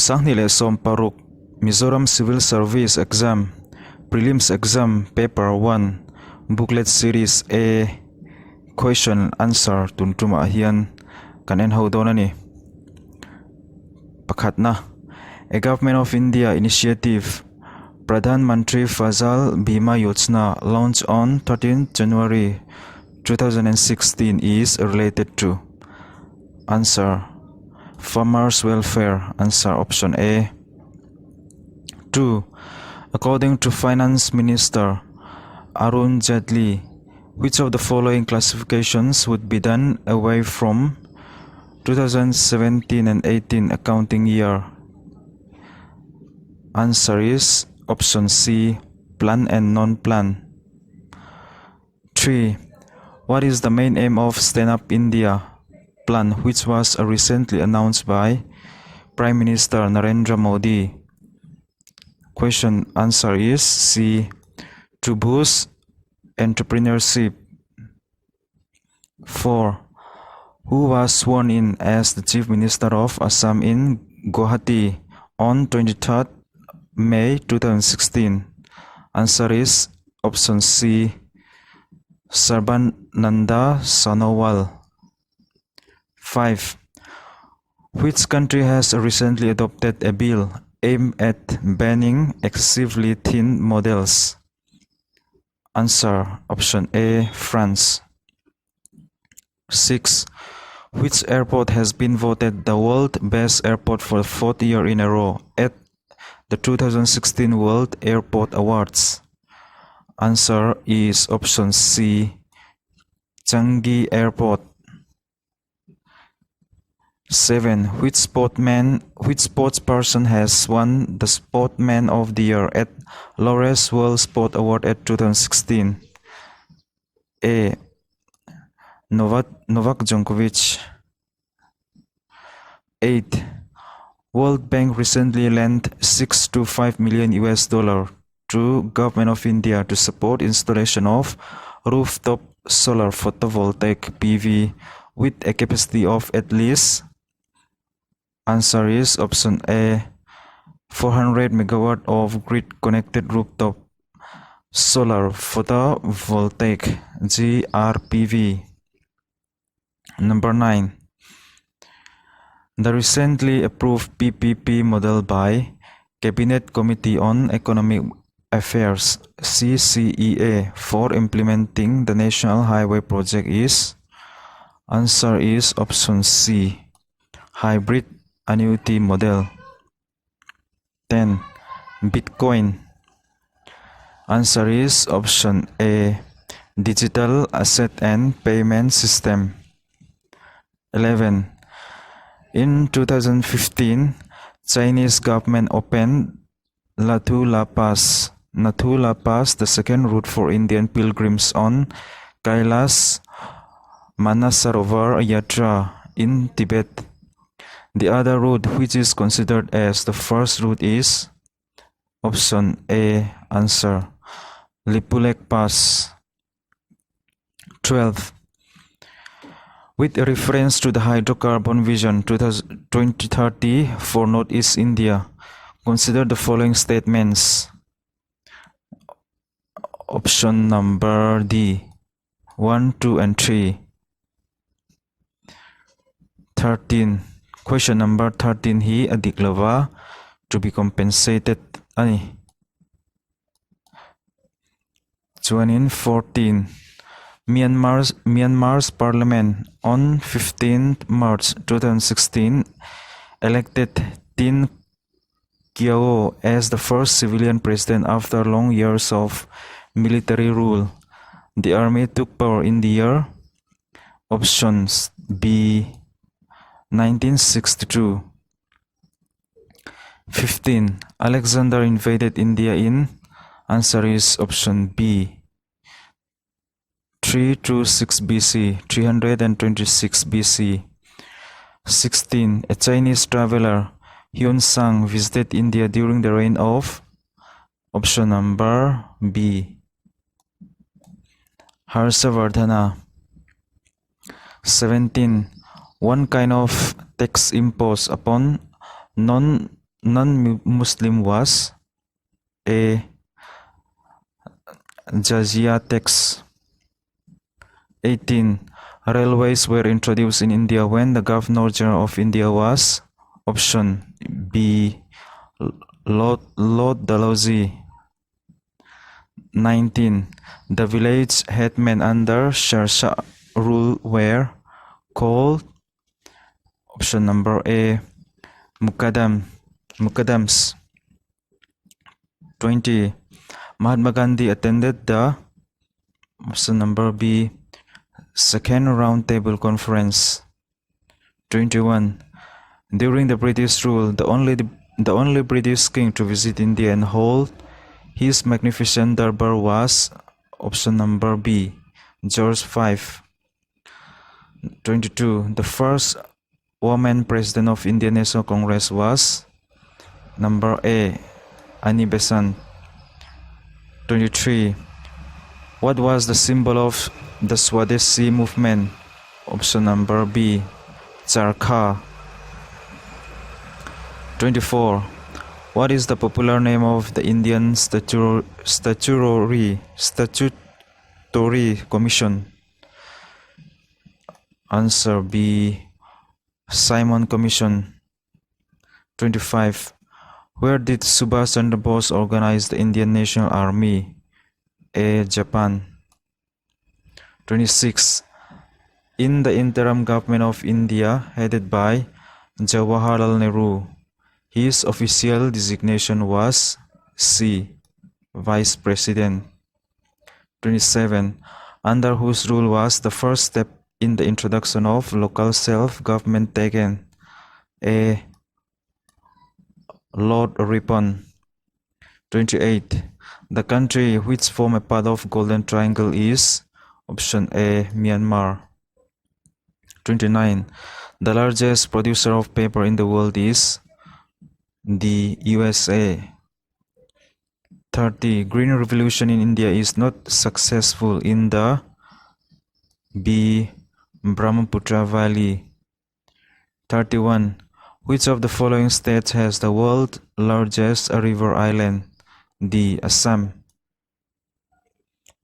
Sahnile Som Paruk, Mizoram Civil Service Exam, Prelims Exam Paper 1, Booklet Series A, Question Answer Tuntuma Hian, Kanen Haudonani. Pakhatna, a Government of India initiative, Pradhan Mantri Fasal Bima Yojana, launched on 13 January 2016 is related to. Answer: Farmers welfare. Answer option A. 2. According to Finance Minister Arun Jaitley, which of the following classifications would be done away from 2017 and 18 accounting year? Answer is option C, plan and non-plan. 3. What is the main aim of Stand Up India plan, which was recently announced by Prime Minister Narendra Modi? Question answer is C, to boost entrepreneurship. 4. Who was sworn in as the Chief Minister of Assam in Guwahati on 23rd May 2016? Answer is option C, Sarbananda Sonowal. 5. Which country has recently adopted a bill aimed at banning excessively thin models? Answer option A, France. 6. Which airport has been voted the world's best airport for the 4th year in a row at the 2016 World Airport Awards? Answer is option C, Changi Airport. 7. Which sportsperson has won the Sportsman of the Year at Laureus World Sport Award at 2016? A. Novak Djokovic. 8. World Bank recently lent $6 to $5 million to Government of India to support installation of rooftop solar photovoltaic PV with a capacity of at least. Answer is option A, 400 megawatt of grid-connected rooftop solar photovoltaic GRPV. Number 9. The recently approved PPP model by Cabinet Committee on Economic Affairs CCEA for implementing the National Highway Project is. Answer is option C, hybrid annuity model. 10. Bitcoin. Answer is option A, digital asset and payment system. 11. In 2015, Chinese government opened Nathu La Pass, the second route for Indian pilgrims on Kailash Manasarovar Yatra in Tibet. The other route, which is considered as the first route, is option A. Answer: Lipulek Pass. 12. With reference to the Hydrocarbon Vision 2030 for Northeast India, consider the following statements. Option number D, 1, 2, and 3. 13. Question number 13 hi adiklava to be compensated ani. 14. Myanmar's parliament on 15th March 2016 elected Tin Kyaw as the first civilian president after long years of military rule. The army took power in the year. Options B, 1962. 15. Alexander invaded India in. Answer is option B, 326 BC, 326 BC. 16. A Chinese traveler, Hyun Sang, visited India during the reign of. Option number B, Harshavardhana. 17. One kind of tax imposed upon non-Muslim was A. Jizya tax. 18. Railways were introduced in India when the Governor General of India was option B. Lord Dalhousie. 19. The village headmen under Sher Shah rule were called option number A. Mukaddams. 20. Mahatma Gandhi attended the option number B. Second Round Table Conference. 21. During the British rule, the only British king to visit India and hold his magnificent Darbar was option number B. George V. 22. The first woman president of Indian National Congress was number A. Annie Besant. 23. What was the symbol of the Swadeshi movement? Option number B. Charkha. 24. What is the popular name of the Indian Statutory Commission? Answer B. Simon Commission. 25. Where did Subhash Chandra Bose organize the Indian National Army? A. Japan. 26. In the interim government of India headed by Jawaharlal Nehru, his official designation was C. Vice President. 27. Under whose rule was the first step in the introduction of local self-government taken? A. Lord Ripon. 28. The country which forms a part of Golden Triangle is option A. Myanmar. 29. The largest producer of paper in the world is the USA. 30. Green Revolution in India is not successful in the B. Brahmaputra Valley. 31. Which of the following states has the world's largest river island? D. Assam.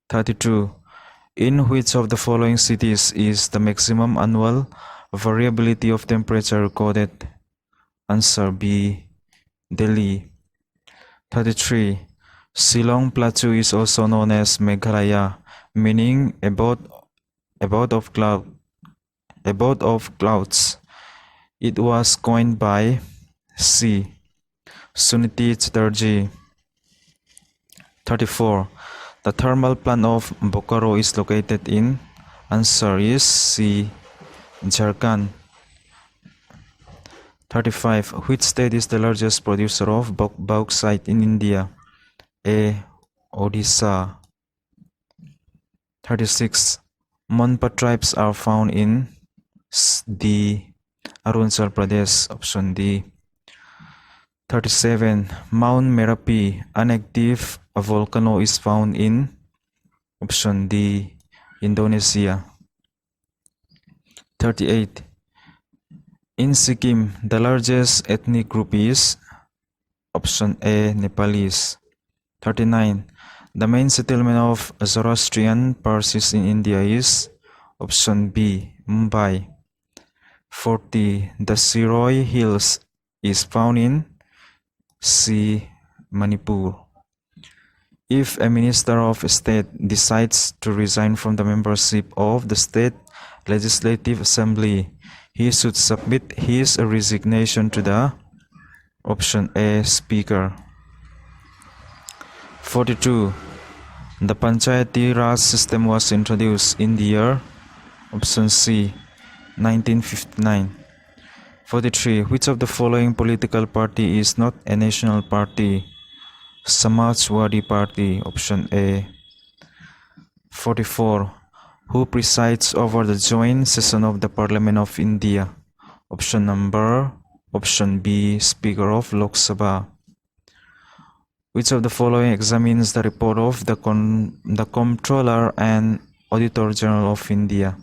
32. In which of the following cities is the maximum annual variability of temperature recorded? Answer B. Delhi. 33. Shillong Plateau is also known as Meghalaya, meaning abode of clouds. It was coined by C. Suniti Chatterjee. 34. The thermal plant of Bokaro is located in? Answer is C. Jharkhand. 35. Which state is the largest producer of bauxite in India? A. Odisha. 36. Monpa tribes are found in D. Arunachal Pradesh. Option D. 37. Mount Merapi, an active volcano, is found in? Option D. Indonesia. 38. In Sikkim, the largest ethnic group is? Option A. Nepalis. 39. The main settlement of Zoroastrian Parsis in India is? Option B. Mumbai. 40. The Siroi Hills is found in? C. Manipur. If a minister of state decides to resign from the membership of the state legislative assembly, he should submit his resignation to the? Option A. Speaker. 42. The Panchayati Raj system was introduced in the year? Option C. 1959. 43. Which of the following political party is not a national party? Samajwadi Party. Option A. 44. Who presides over the joint session of the Parliament of India? Option B. Speaker of Lok Sabha. Which of the following examines the report of the Comptroller and Auditor General of India?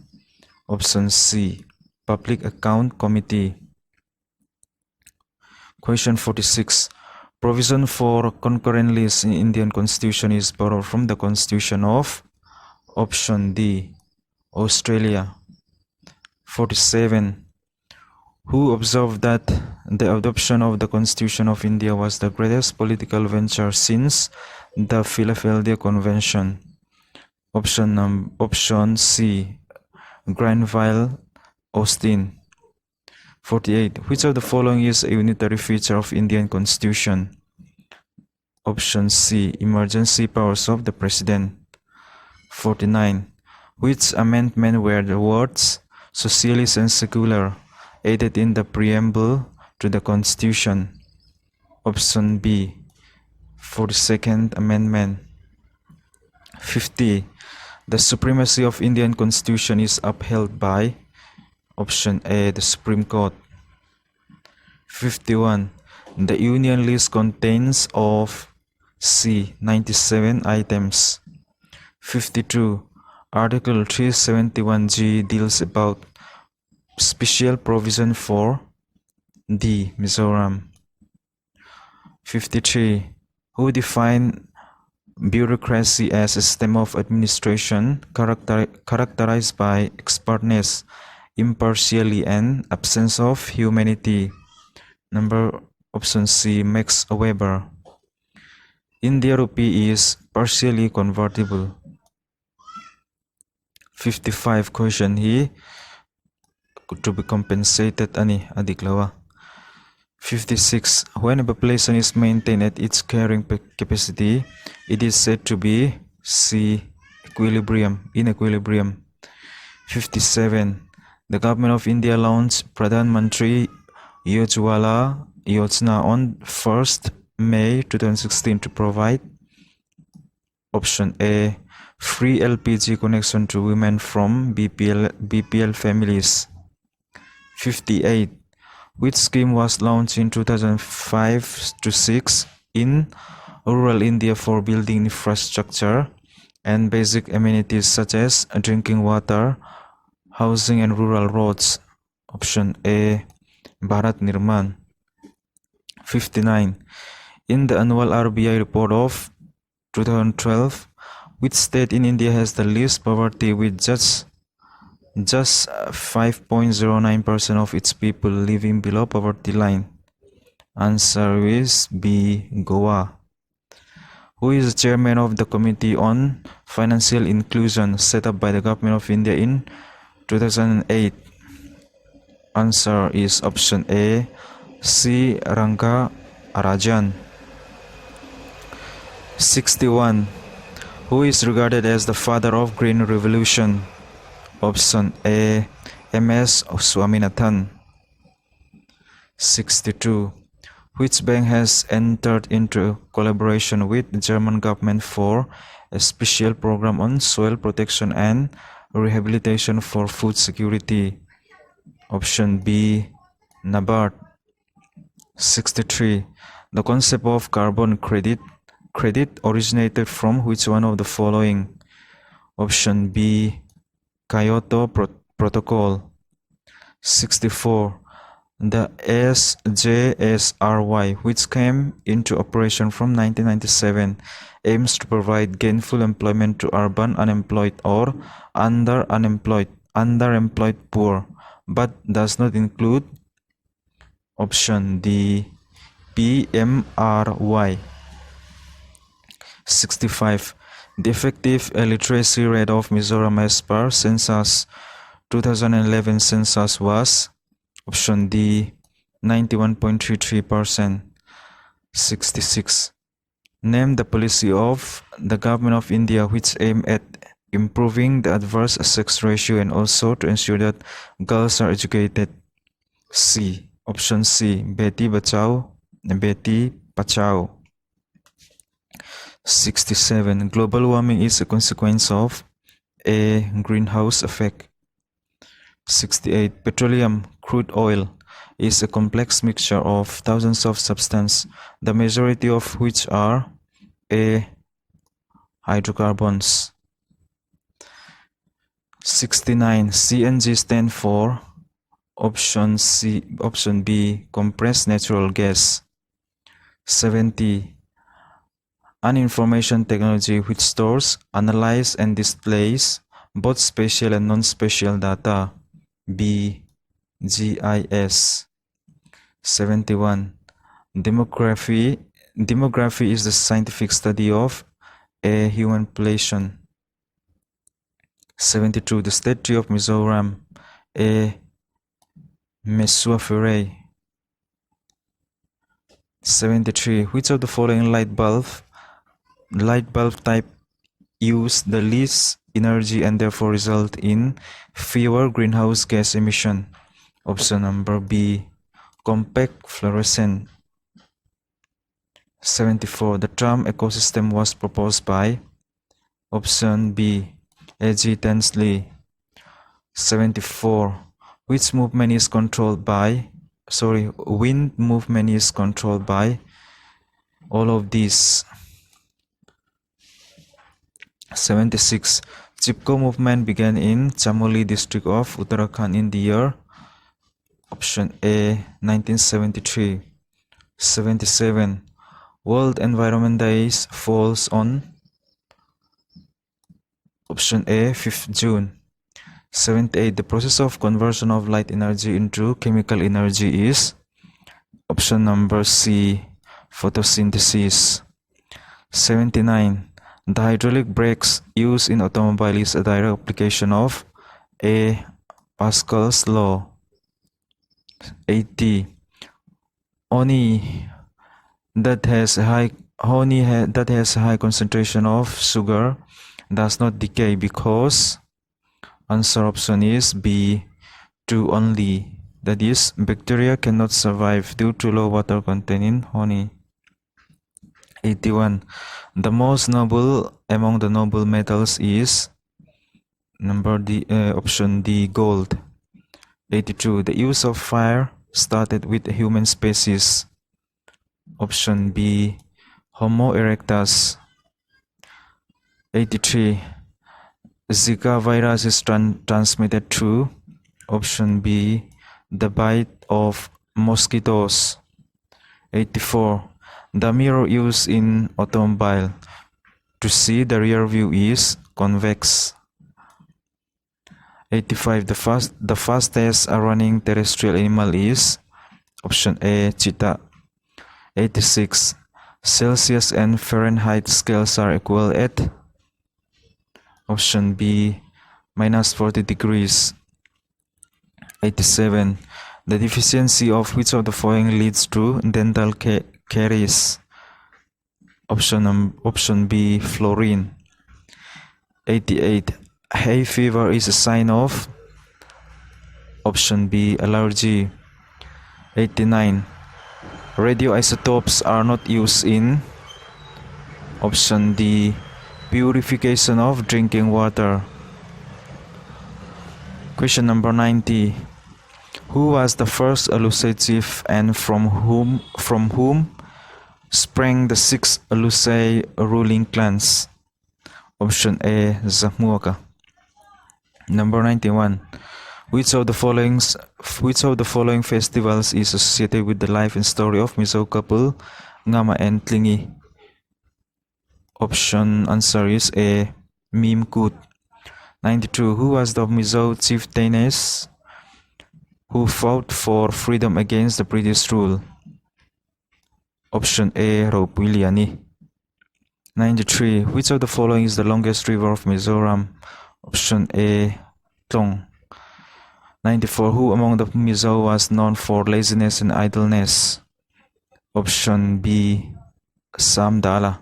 Option C. Public Account Committee. Question 46. Provision for concurrent list in Indian Constitution is borrowed from the Constitution of option D, Australia. 47. Who observed that the adoption of the Constitution of India was the greatest political venture since the Philadelphia Convention? Option C, Granville Austin. 48. Which of the following is a unitary feature of Indian Constitution? Option C, emergency powers of the President. 49. Which amendment were the words socialist and secular added in the preamble to the Constitution? Option B, 42nd Amendment. 50. The supremacy of Indian Constitution is upheld by option A, the Supreme Court. 51. The Union list contains of C, 97 items. 52. Article 371G deals about special provision for D, Mizoram. 53. Who defined bureaucracy as a system of administration characterized by expertness, impartiality, and absence of humanity? Option C, Max Weber. India rupee is partially convertible. 55. Question he to be compensated ani adiklawa. 56. When a population is maintained at its carrying capacity, it is said to be C, in equilibrium. 57. The government of India launched Pradhan Mantri Ujjwala Yojana on 1st May 2016 to provide option A, free LPG connection to women from BPL families. 58. Which scheme was launched in 2005 to 6 in rural India for building infrastructure and basic amenities such as drinking water, housing, and rural roads? Option A, Bharat Nirman. 59. In the annual RBI report of 2012, which state in India has the least poverty with just 5.09% of its people living below poverty line? Answer is B, Goa. Who is the chairman of the Committee on Financial Inclusion set up by the Government of India in 2008? Answer is option A, C, Ranga Rajan. 61. Who is regarded as the father of Green Revolution? Option A, M.S. Swaminathan. 62. Which bank has entered into collaboration with the German government for a special program on soil protection and rehabilitation for food security? Option B, NABARD. 63. The concept of carbon credit originated from which one of the following? Option B, Kyoto Protocol. 64. The SJSRY, which came into operation from 1997, aims to provide gainful employment to urban unemployed or underemployed poor, but does not include option D, PMRY. 65. The effective illiteracy rate of Mizoram as per census 2011 census was option D, 91.33%. 66. Name the policy of the Government of India which aim at improving the adverse sex ratio and also to ensure that girls are educated. C. Option C, Beti Bachao, Beti Pachao. 67. Global warming is a consequence of A, greenhouse effect. 68. Petroleum, crude oil, is a complex mixture of thousands of substances, the majority of which are A, hydrocarbons. 69. CNG stand for Option B, compressed natural gas. 70. An information technology which stores, analyzes, and displays both spatial and non-spatial data. B. GIS. 71. Demography is the scientific study of a human population. 72. The state tree of Mizoram, a Mesosphere. 73. Which of the following light bulb type use the least energy and therefore result in fewer greenhouse gas emission? Option number B, compact fluorescent. 74. The term ecosystem was proposed by option B, A.G. Tinsley. 74. Which movement is controlled by wind movement is controlled by all of these. 76. Chipko movement began in Chamoli district of Uttarakhand in the year option A, 1973. 77. World Environment Day falls on option A, 5th June. 78. The process of conversion of light energy into chemical energy is option number C, photosynthesis. 79. The hydraulic brakes used in automobile is a direct application of A, Pascal's law. 80. Honey that has a high concentration of sugar does not decay because answer option is B, 2 only. That is, bacteria cannot survive due to low water content in honey. 81. The most noble among the noble metals is option D, gold. 82. The use of fire started with human species. Option B, Homo erectus. 83. Zika virus is transmitted through option B, the bite of mosquitoes. 84. The mirror used in automobile to see the rear view is convex. 85. The fastest running terrestrial animal is option A, cheetah. 86. Celsius and Fahrenheit scales are equal at option B, -40 degrees. 87. The deficiency of which of the following leads to dental caries? Option B, fluorine. 88. Hay fever is a sign of option B, allergy. 89. Radioisotopes are not used in option D, purification of drinking water. Question number 90. Who was the first Alusai chief and from whom sprang the 6 Alusai ruling clans? Option A, Zahmuaka. Number 91. Which of the following festivals is associated with the life and story of Mizo couple Ngama and Tlingi? Option answer is A, Mimkut. 92. Who was the Mizo chieftainess who fought for freedom against the British rule? Option A, Raupiliani. 93. Which of the following is the longest river of Mizoram? Option A, Tlong. 94. Who among the Mizo was known for laziness and idleness? Option B, Samdala.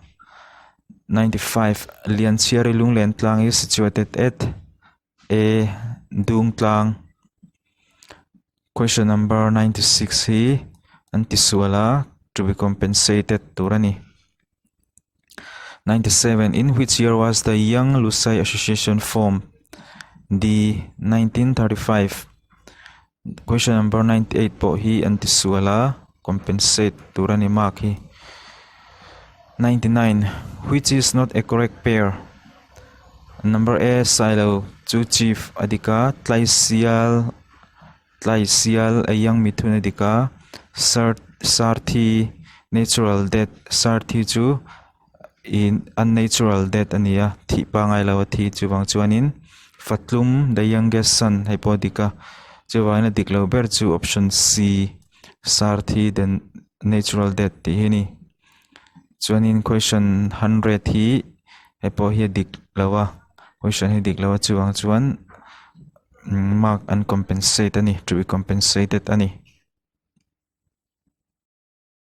95. Lianchiari Lung Lentlang is situated at A, Dung Tlang. Question number 96. He Antisuala to be compensated Turani. 97. In which year was the Young Lusai Association formed? D, 1935. Question number 98 po, he Antisuala compensate Turani Maki. 99. Which is not a correct pair? Number A, Silo, 2 chief, Adika, tlai sial ayang mithuna dika sarthi natural death sarthi chu in unnatural death ania thi pa ngai lawa thi chu wang chuanin fatlum the youngest son hypodika chu wangna diklo ber chu option C sarthi then natural death ti hini chuanin question 100 hi hypo hi diklawa question hi diklawa chu wang chuan mark uncompensated ani to be compensated ani